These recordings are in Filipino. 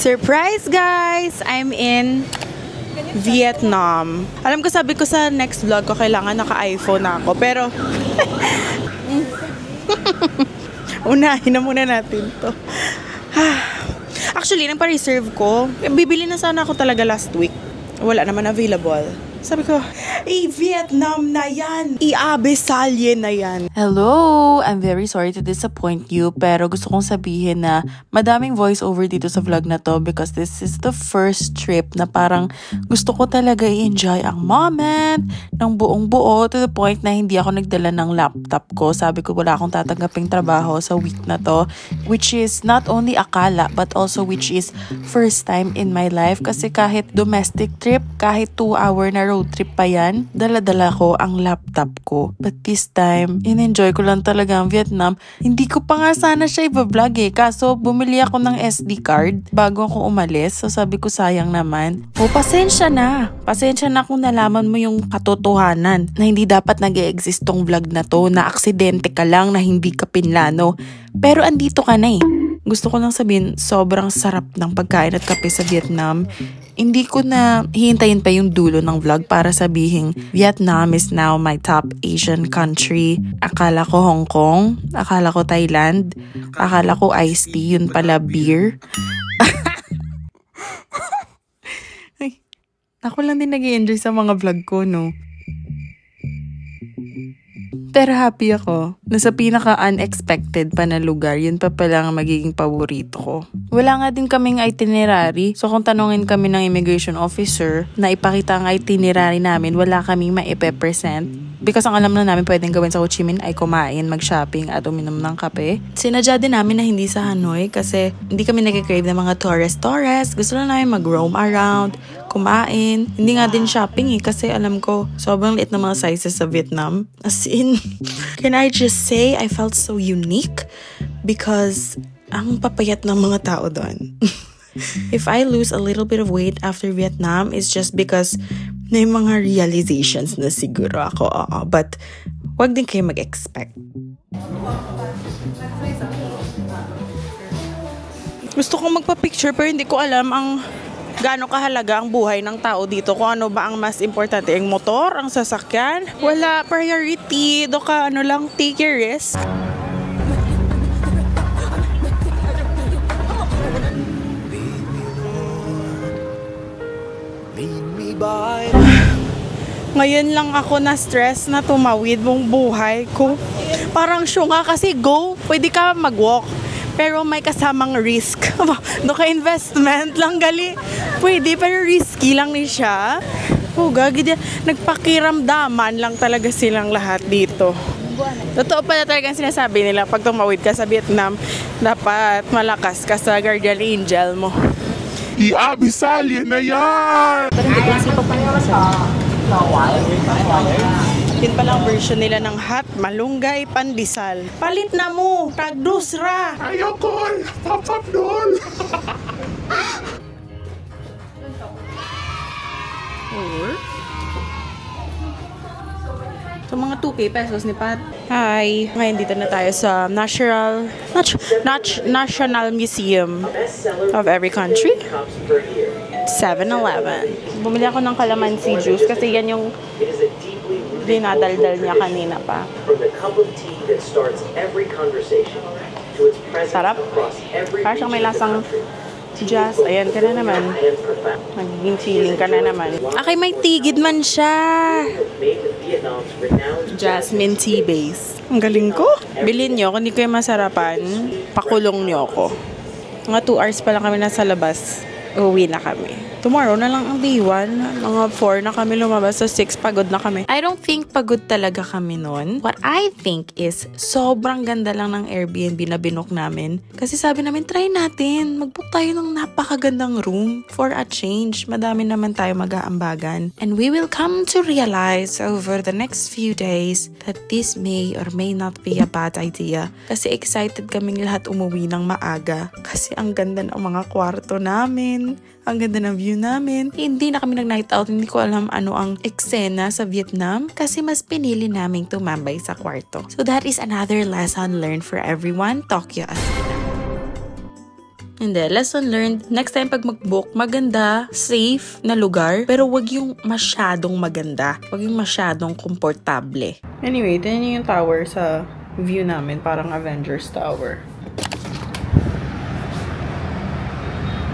Surprise guys! I'm in Vietnam. Alam ko, sabi ko sa next vlog ko kailangan naka-iPhone na ako. Pero unahin na muna natin to. Actually, nang pa-reserve ko, bibili na sana ako talaga last week. Wala naman available. Sabi ko, Vietnam na yan! Abisalye na yan! Hello! I'm very sorry to disappoint you, pero gusto kong sabihin na madaming voiceover dito sa vlog na to because this is the first trip na parang gusto ko talaga i-enjoy ang moment ng buong buo to the point na hindi ako nagdala ng laptop ko. Sabi ko wala akong tatanggaping trabaho sa week na to, which is not only akala but also which is first time in my life kasi kahit domestic trip, kahit 2-hour na road trip pa yan, dala-dala ko ang laptop ko. But this time, in-enjoy ko lang talaga ang Vietnam. Hindi ko pa nga sana siya i-vlog kaso bumili ako ng SD card bago ako umalis. So sabi ko sayang naman. Pasensya na. Pasensya na kung nalaman mo yung katotohanan na hindi dapat nag-e-exist tong vlog na to, na aksidente ka lang, na hindi ka pinlano. Pero andito ka na Gusto ko lang sabihin, sobrang sarap ng pagkain at kape sa Vietnam. Hindi ko na hihintayin pa yung dulo ng vlog para sabihin, Vietnam is now my top Asian country. Akala ko Hong Kong, akala ko Thailand, akala ko iced tea, yun pala beer. Ay, ako lang din nag-i-enjoy sa mga vlog ko, no? Pero happy ako na sa pinaka-unexpected pa na lugar, yun pa pala ang magiging paborito ko. Wala nga din kaming itinerary. So kung tanungin kami ng immigration officer na ipakita ang itinerary namin, wala kaming maipe-present. Because ang alam na namin pwedeng gawin sa Ho Chi Minh ay kumain, mag-shopping at uminom ng kape. Sinadya din namin na hindi sa Hanoi kasi hindi kami nag-crave ng mga tourist. Gusto lang namin mag-roam around, kumain. Hindi nga din shopping kasi alam ko sobrang liit ng mga sizes sa Vietnam. As in, can I just say I felt so unique because ang papayat ng mga tao doon. If I lose a little bit of weight after Vietnam, it's just because may mga realizations na siguro ako. But wag din kayo mag-expect. Gusto kong magpa-picture pero hindi ko alam ang gaano kahalaga ang buhay ng tao dito. Kung ano ba ang mas importante, ang motor, ang sasakyan. Wala priority. Do ka lang, take your risk. Ngayon lang ako na-stress na tumawid mong buhay ko. Parang syunga kasi go, pwede ka mag-walk. Pero may kasamang risk. Doon ka investment lang gali. Pwede, pero risky lang ni siya. Gagid yan. Nagpakiramdaman lang talaga silang lahat dito. Totoo pala talaga ang sinasabi nila. Pag tumawid ka sa Vietnam, dapat malakas ka sa guardian angel mo. Abisalye na yan! Yun palang version nila ng hot, malunggay, pandesal. Palit na mo! Tagdusra! Ayoko! Top doon! So mga 2K pesos ni Pat. Hi! Ngayon dito na tayo sa National Museum of every country. 7-Eleven. Bumili ako ng calamansi juice kasi yan yung dinadaldal niya kanina pa. Sarap. Parang siyang may lasang jazz. Ayan ka na naman. Magiging feeling ka na naman. Okay, may tigid man siya. Jasmine tea base. Ang galing ko. Bilhin nyo. Kung hindi ko yung masarapan, pakulong nyo ako. Mga 2 hours pa lang kami nasa labas. Uwi na kami. Tomorrow na lang ang day 1. Mga 4 na kami lumabas. So 6 pagod na kami. I don't think pagod talaga kami nun. What I think is sobrang ganda lang ng Airbnb na binook namin. Kasi sabi namin, try natin. Mag-book tayo ng napakagandang room for a change. Madami naman tayo mag-aambagan. And we will come to realize over the next few days that this may or may not be a bad idea. Kasi excited kaming lahat umuwi ng maaga. Kasi ang ganda ng mga kwarto namin. Ang ganda ng view namin. Hindi na kami nag-night out. Hindi ko alam ano ang eksena sa Vietnam kasi mas pinili naming tumambay sa kwarto. So that is another lesson learned for everyone. Tokyo as Hindi, lesson learned. Next time pag mag-book, maganda, safe na lugar, pero wag yung masyadong maganda. Wag yung masyadong komportable. Anyway, tingnan yung tower sa view namin. Parang Avengers Tower.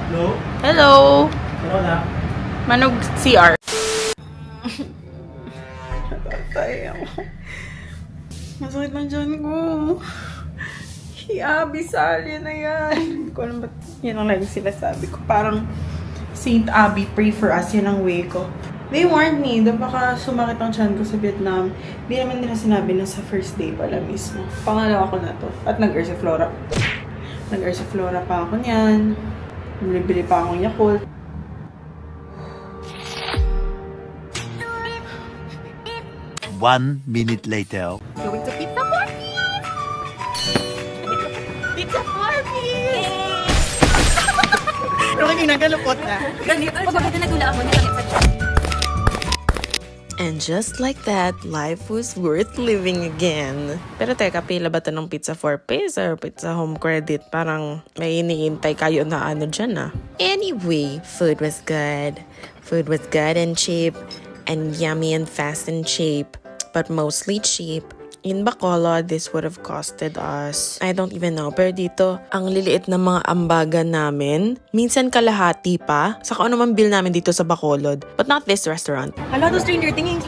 Hello? Hello! Wala. Manog CR. Natatay ako. Masakit na dyan ko. Abby, sali na yan. Hindi ko alam ba't yan ang lagi sila sabi ko. Parang Saint Abby, pray for us. Yan ang way ko. They warned me na baka sumakit ang tiyan ko sa Vietnam. Hindi naman nila sinabi na sa first day pala mismo. Pangalawa ko na to. At nag-Ursiflora. Nag-Ursiflora pa ako niyan. Bili pa akong Yakult. One minute later. Going to Pizza Party! Pizza Party! Pero kanina galupot na. And just like that, life was worth living again. Pero teka, pila ba ito ng pizza 4 pesos or pizza home credit? Parang may iniintay kayo na ano dyan ah. Anyway, food was good. Food was good and cheap. And yummy and fast and cheap. But mostly cheap. In Bacolod, this would have costed us, I don't even know, pero dito, ang liliit na mga ambagan namin, minsan kalahati pa, sa kung ano man bill namin dito sa Bacolod. But not this restaurant. Hala, to stranger tingin.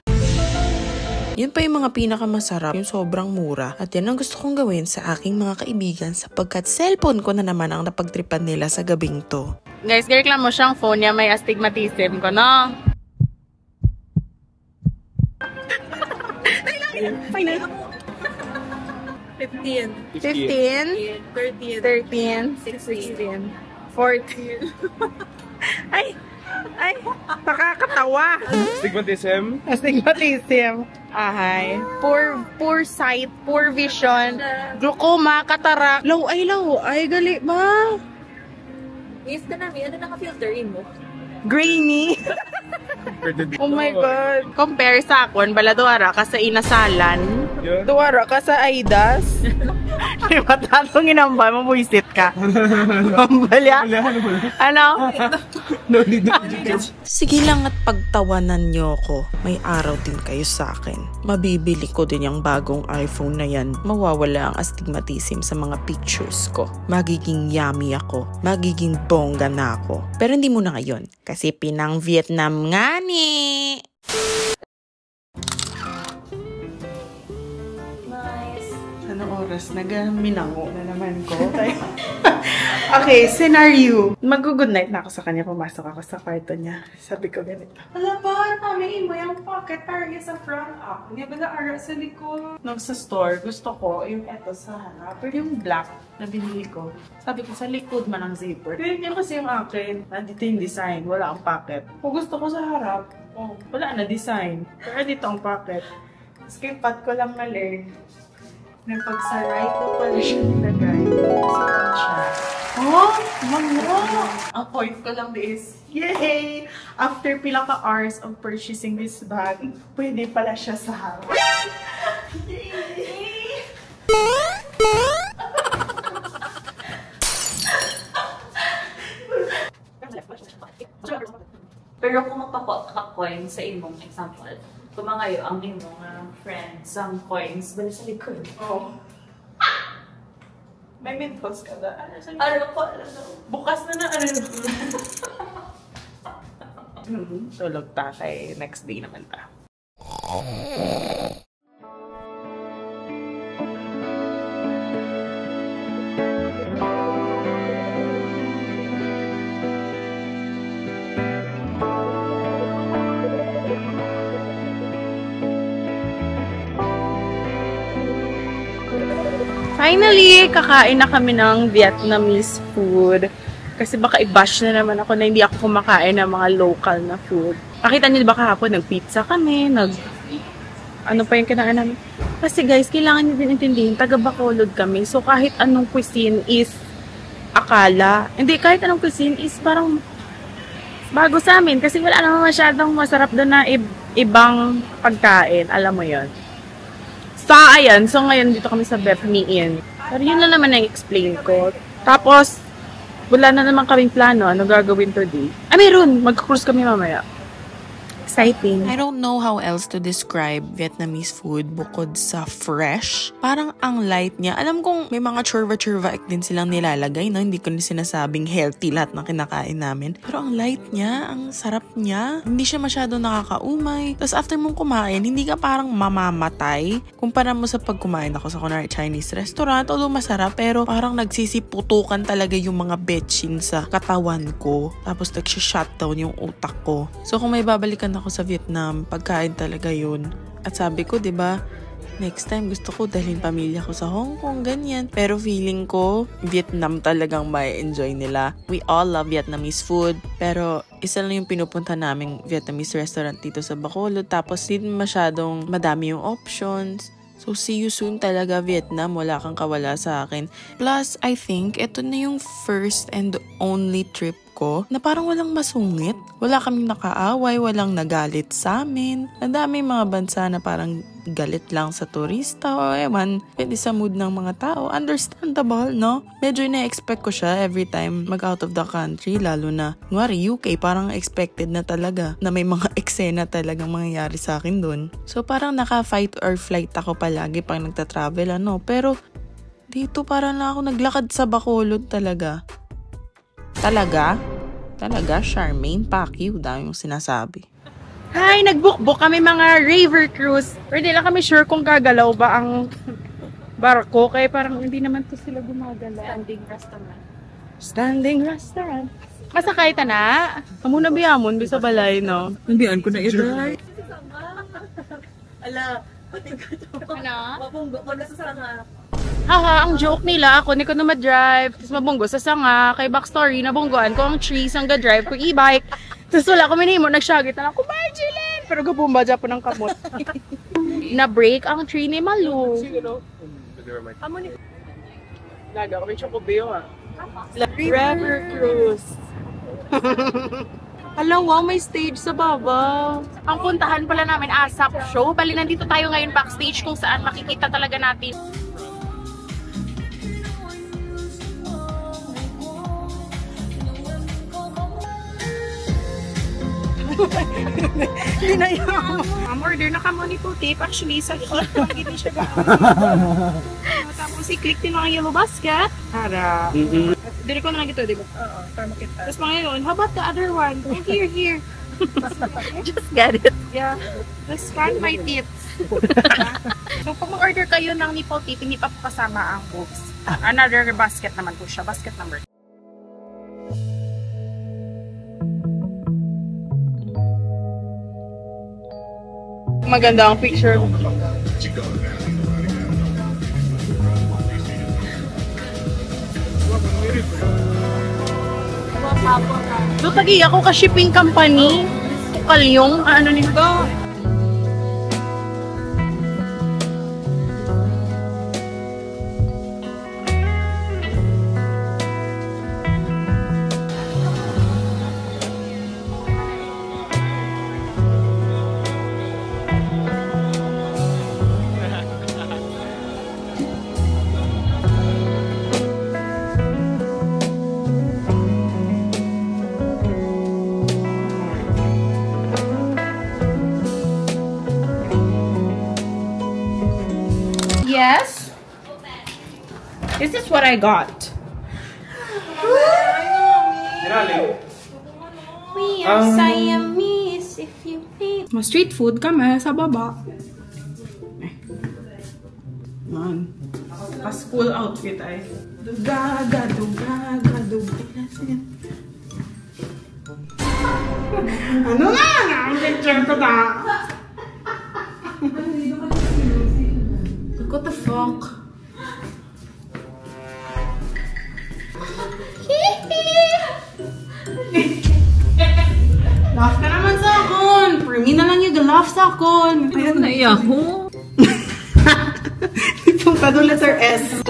Yun pa yung mga pinakamasarap, yung sobrang mura. At yan ang gusto kong gawin sa aking mga kaibigan sapagkat cellphone ko na naman ang napagtripan nila sa gabing to. Guys, reklamo siyang phone niya, may astigmatism ko, no? Final. 15. 15? 13. 16. 14. Ay! Nakakatawa. Stigmatism? Astigmatism. Ahay. Poor sight, poor vision, glaucoma, cataract. Low ay, gali ba? Yes ka namin, ano naka-filterin mo? Grainy. Oh my God. Compare sa akon, bala duwara ka sa inasalan. Yeah. Duwara ka sa Aidas. Diba tatong inambal mo, buisit ka. Mambalya? Ano? No need. Sige lang at pagtawanan nyo ko. May araw din kayo sa akin. Mabibili ko din yung bagong iPhone na yan. Mawawala ang astigmatism sa mga pictures ko. Magiging yummy ako. Magiging bongga na ako. Pero hindi muna ngayon. Kasi pinang Vietnam nga ni. Anong oras? Nagaminango na naman ko. Okay, scenario. Mag-good night na ako sa kanya. Pumasok ako sa kwarto niya. Sabi ko ganito. Alam ba, tamiin mo yung pocket target sa front up. Hindi ba na-ara sa likod? Nung sa store, gusto ko yung eto sa harap. Pero yung black na binili ko. Sabi ko sa likod man ang zipper. Pero yun kasi yung akin. Nandito yung design. Wala ang pocket. Kung gusto ko sa harap, oh, wala na design. Pero dito ang pocket. Skimpat ko lang mali. Na pag sa right ko pala siya nilagay. Saan siya? Oh, mango! Ang point ko lang is, yay! After pila ka hours of purchasing this bag, pwede pala siya sa harap. Yay! Pero kung magpapot-coin sa imong example, kumangayo ang imong friends ang coins bali sa likod. Oh. May mentos ka na. Ano ko? Bukas na ano. Tulog ta kay next day naman ta. Finally, kakain na kami ng Vietnamese food. Kasi baka i-bash na naman ako na hindi ako kumakain ng mga local na food. Nakita niyo ba kahapon, nag-pizza kami, ano pa yung kinain namin? Kasi guys, kailangan niyo din intindihin, taga Bacolod kami. So kahit anong cuisine is kahit anong cuisine is parang bago sa amin. Kasi wala naman masyadong masarap doon na ibang pagkain. Alam mo yon. So ngayon dito kami sa Beth Me In. Pero yun na naman ang explain ko. Tapos, Wala na naman kaming plano. Ano gagawin today? Meron! Mag-cruise kami mamaya. Exciting. I don't know how else to describe Vietnamese food bukod sa fresh. Parang ang light niya. Alam kong may mga churva-churva din silang nilalagay, no? Hindi ko na sinasabing healthy lahat ng kinakain namin. Pero ang light niya, ang sarap niya. Hindi siya masyado nakakaumay. Tapos after mong kumain, hindi ka parang mamamatay. Kumpara mo sa pagkumain ako sa kunwari Chinese restaurant, although masarap, pero parang nagsisiputukan talaga yung mga betchin sa katawan ko. Tapos nagsishutdown yung utak ko. So kung may babalikan ako sa Vietnam, pagkain talaga yun. At sabi ko, 'di ba, next time gusto ko dalhin pamilya ko sa Hong Kong, ganyan. Pero feeling ko, Vietnam talagang may enjoy nila. We all love Vietnamese food, pero isa lang yung pinupunta naming Vietnamese restaurant dito sa Bacolod. Tapos hindi masyadong madami yung options. So, see you soon talaga, Vietnam. Wala kang kawala sa akin. Plus, I think, ito na yung first and only trip ko na parang walang masungit. Wala kaming nakaaway, walang nagalit sa amin. Ang dami mga bansa na parang galit lang sa turista o ewan, pwede sa mood ng mga tao. Understandable, no? Medyo na-expect ko siya every time mag-out of the country, lalo na, ngwari, UK, parang expected na talaga na may mga eksena talagang mangyayari sa akin dun. So, parang naka-fight or flight ako palagi pag nagta-travel, ano? Pero, dito parang na ako naglakad sa Bacolod talaga. Talaga? Talaga, Charmaine, Pacquiao, dahil yung sinasabi. Hi, nag-book kami mga river cruise. Pero hindi lang kami sure kung gagalaw ba ang barko. Kaya parang hindi naman to sila gumagalaw. Standing restaurant. Masakay ta na. Kamuna biyamon, bisa balay, no? Nandiyan ko na ito. Ala, ano? Mabunggo ko na sa sanga. Haha, ang joke nila, ako ni ko na ma-drive, tapos mabunggo sa sanga, kay backstory, nabunggoan ko ang trees, ang ga-drive ko e-bike, tapos wala ko minimo, nagsyagit na lang, kumay, Jilin! Pero gabumba dyan po ng kamot. Na-break ang tree ni Malu. Amo ni... Laga ko, may chocobeo ha. River Cruise. Alam, wow, may stage sa baba. Ang puntahan pala namin, ASAP show. Bali, nandito tayo ngayon backstage kung saan makikita talaga natin. Hindi na yun. Order na kamo ni Puti. Actually, sa hindi siya gano'n. Tapos i-click din mga yellow basket. Para. Dili ko na lang ito, di ba? Oo, para makita. Tapos mga yun, how about the other one? Oh, here. Just get it. Yeah. Just scan my tits. So, pag mag-order kayo ng nipple tip, hindi pa po kasama ang boobs. Another basket naman po siya. Basket number. Maganda ang picture. So, tagi ako ka shipping company. Kalyong, ano nito? Yes. This is what I got. We are Siamese if you please. Ma street food kami sa baba. Man. Pa school outfit ay. Dugaga. Ano na? Ang picture ko na. What the fuck? Laugh ka naman sa akon! For me na lang yung laugh sa akon! Ayun na iya ko. Itong tado letter S.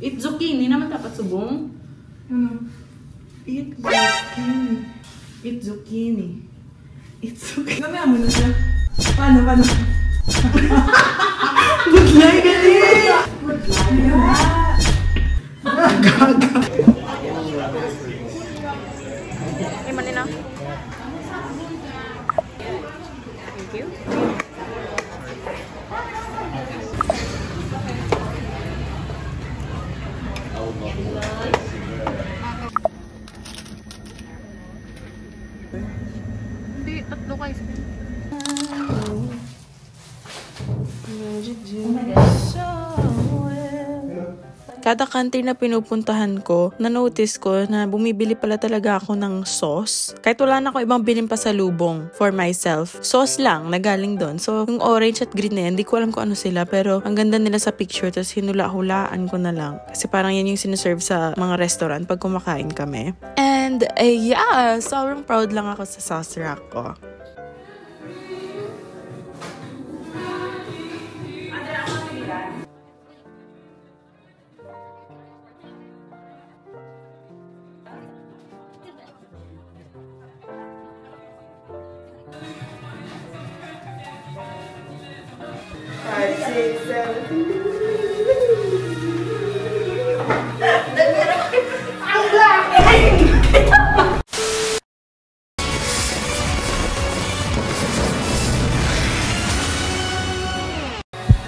It's zucchini naman dapat subong. It's zucchini. It's zucchini. It's okay. Gamaya mo na siya. Paano? Budlay galing! Manina. Thank you. Hindi, tatlo kayo. Kada country na pinupuntahan ko, na-notice ko na bumibili pala talaga ako ng sauce. Kahit wala na ako ibang bilhin pa sa lubong for myself. Sauce lang, nagaling doon. So, yung orange at green na yan, hindi ko alam kung ano sila. Pero, ang ganda nila sa picture, tapos hinula-hulaan ko na lang. Kasi parang yan yung sinaserve sa mga restaurant pag kumakain kami. And, yeah, sobrang proud lang ako sa sauce rack ko.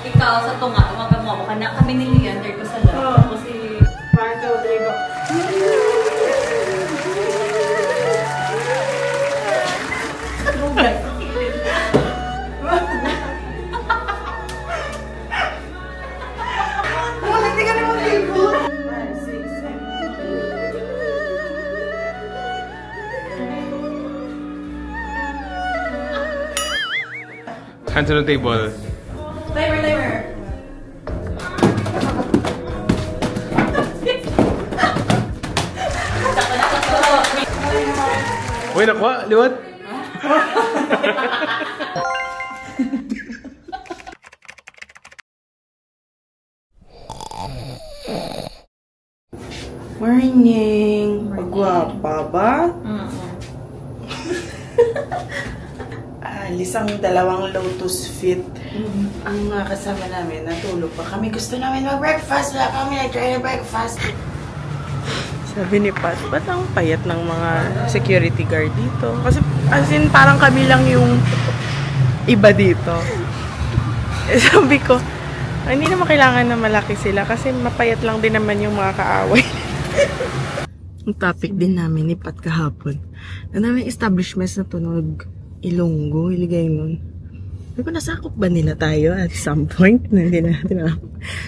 Ikaw, sa tunga, umaga mo ako ka na kami ni Leander ko sa lab. Kasi, Hands on the table. Timer! Uy, nakuha! Liwat! Morning! Magwapa ba? Lisang dalawang Lotus Fit. Ang kasama namin, natulog pa kami. Gusto namin mag-breakfast. Wala kami nag-try na breakfast. Sabi ni Pat, ba't ang payat ng mga security guard dito? Kasi, as in, parang kami lang yung iba dito. Sabi ko, hindi naman kailangan na malaki sila kasi mapayat lang din naman yung mga kaaway. Ang topic din namin ni Pat kahapon. Ang daming establishments na tunog Ilonggo, iligay nun. Sabi ko, nasakop ba nila tayo at some point? Hindi natin alam.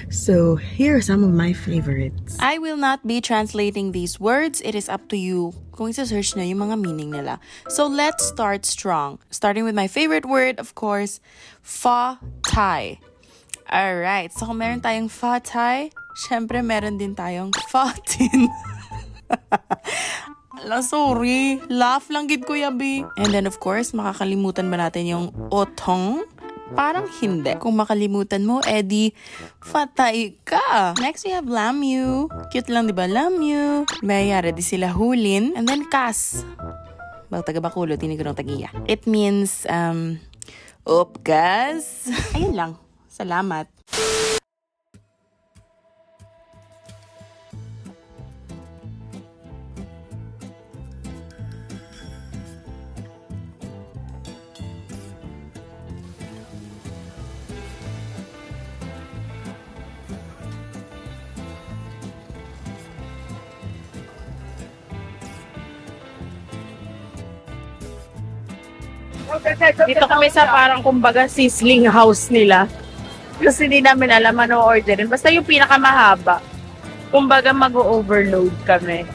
So, here are some of my favorites. I will not be translating these words. It is up to you kung isa-search na yung mga meaning nila. So, let's start strong. Starting with my favorite word, of course, pho thai. Alright, so kung meron tayong pho thai, syempre meron din tayong pho tin. Ala, sorry. Laugh lang gid ko, yabi. And then, of course, makakalimutan ba natin yung otong? Parang hindi. Kung makalimutan mo, edi, fatay ka. Next, we have lamyu. Cute lang, di ba? Lamyu. Mayayari di sila hulin. And then, kas. Taga Bakulo, tinigurong tagiya. It means, upkas. Ayun lang. Salamat. Dito kami sa parang kumbaga sizzling house nila. Kasi hindi namin alam ano orderin. Basta yung pinakamahaba. Kumbaga mag-overload kami.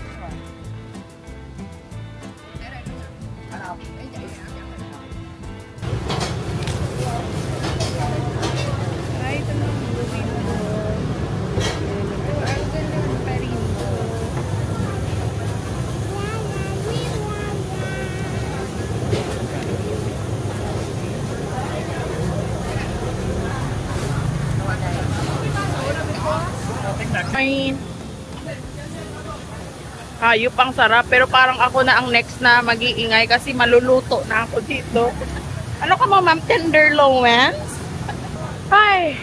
Ay, hayop ang sarap, pero parang ako na ang next na mag-iingay kasi maluluto na ako dito. Ano ka mo, ma'am? Tenderloins? Ay!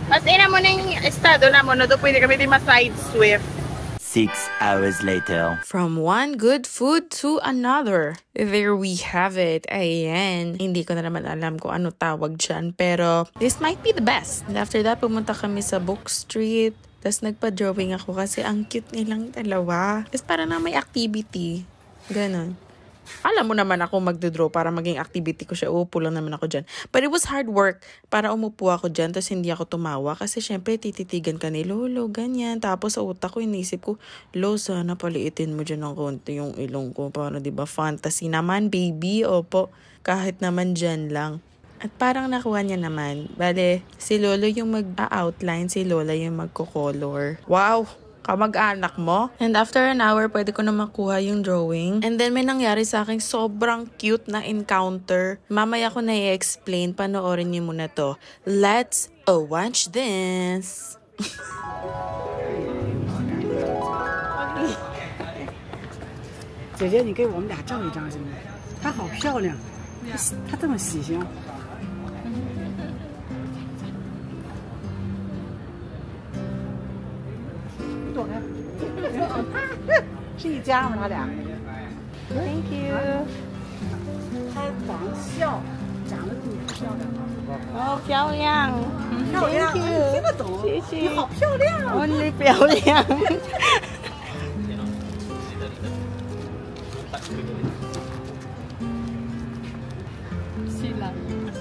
Mas ina mo na yung estado na mo, no? Doon pwede kami di ma-side swift. 6 hours later. From one good food to another. There we have it. Ayan. Hindi ko na naman alam kung ano tawag dyan. Pero this might be the best. And after that, pumunta kami sa Book Street. Tapos nagpa-drawing ako kasi ang cute nilang dalawa. Tapos para na may activity. Ganon. Alam mo naman ako magdodraw para maging activity ko siya. Uupo lang naman ako dyan. But it was hard work para umupo ako dyan. Tapos hindi ako tumawa. Kasi syempre tititigan ka ni Lolo. Ganyan. Tapos sa utak ko, inisip ko, Lo, sana paliitin mo dyan ng konti yung ilong ko. Para diba fantasy naman, baby. Opo. Kahit naman dyan lang. At parang nakuha niya naman. Bale, si Lolo yung mag-outline. Si Lola yung magko-color. Wow! Kamag-anak mo. And after an hour, pwede ko na makuha yung drawing. And then may nangyari sa akin sobrang cute na encounter. Mamaya ko na i-explain. Panoorin niyo muna to. Let's watch this. 姐姐，你给我们俩照一张行吗？她好漂亮，她这么喜庆。你躲开。是一家吗？他俩。Thank you。开玩笑，长得挺漂亮的。哦，漂亮。漂亮，你听得懂？谢谢。你好漂亮。哦，你漂亮。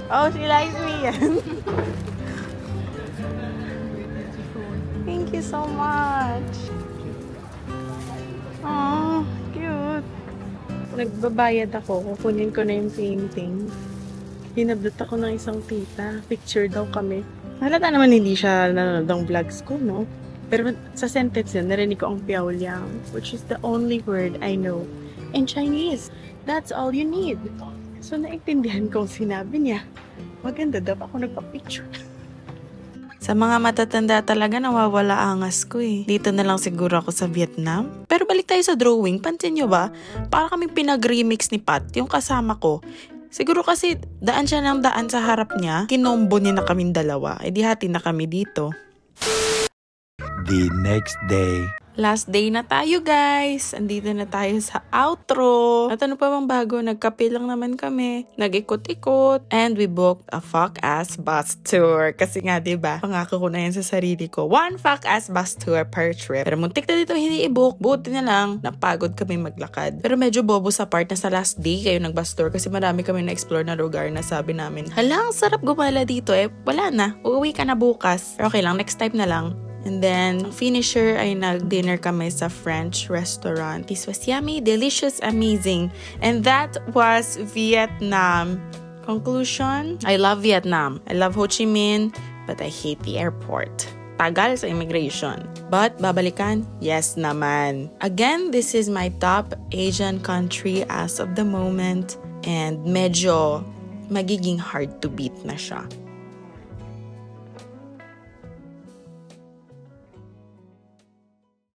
Oh, she likes me. Thank you so much. Oh, cute. Nagbabayad ako. Kukunin ko na yung painting. Hinabdot ako ng isang tita. Picture daw kami. Halata naman hindi siya nanonood ng vlogs ko, no? Pero sa sentence yun, narinig ko ang piao liang, which is the only word I know in Chinese. That's all you need. So, naintindihan ko sinabi niya. Maganda daw ako nagpa-picture. Sa mga matatanda talaga nawawala angas ko eh. Dito na lang siguro ako sa Vietnam. Pero balik tayo sa drawing. Pansin nyo ba? Para kaming pinag-remix ni Pat, yung kasama ko. Siguro kasi daan siya ng daan sa harap niya. Kinombo niya na kaming dalawa. E di hati na kami dito. The next day. Last day na tayo guys. Andito na tayo sa outro. At ano pa bang bago? Nagkape lang naman kami. Nag-ikot-ikot. And we booked a fuck-ass bus tour. Kasi nga diba, pangako ko na yan sa sarili ko. 1 fuck-ass bus tour per trip. Pero muntik na dito hindi i-book. Buti na lang, napagod kami maglakad. Pero medyo bobo sa part na sa last day kayo nag-bus tour. Kasi marami kami na-explore na lugar na sabi namin, hala, sarap gumala dito eh. Wala na. Uuwi ka na bukas. Pero okay lang, next time na lang. And then, finisher ay nag-dinner kami sa French restaurant. This was yummy, delicious, amazing. And that was Vietnam. Conclusion, I love Vietnam. I love Ho Chi Minh, but I hate the airport. Tagal sa immigration. But, babalikan? Yes naman. Again, this is my top Asian country as of the moment. And medyo magiging hard to beat na siya.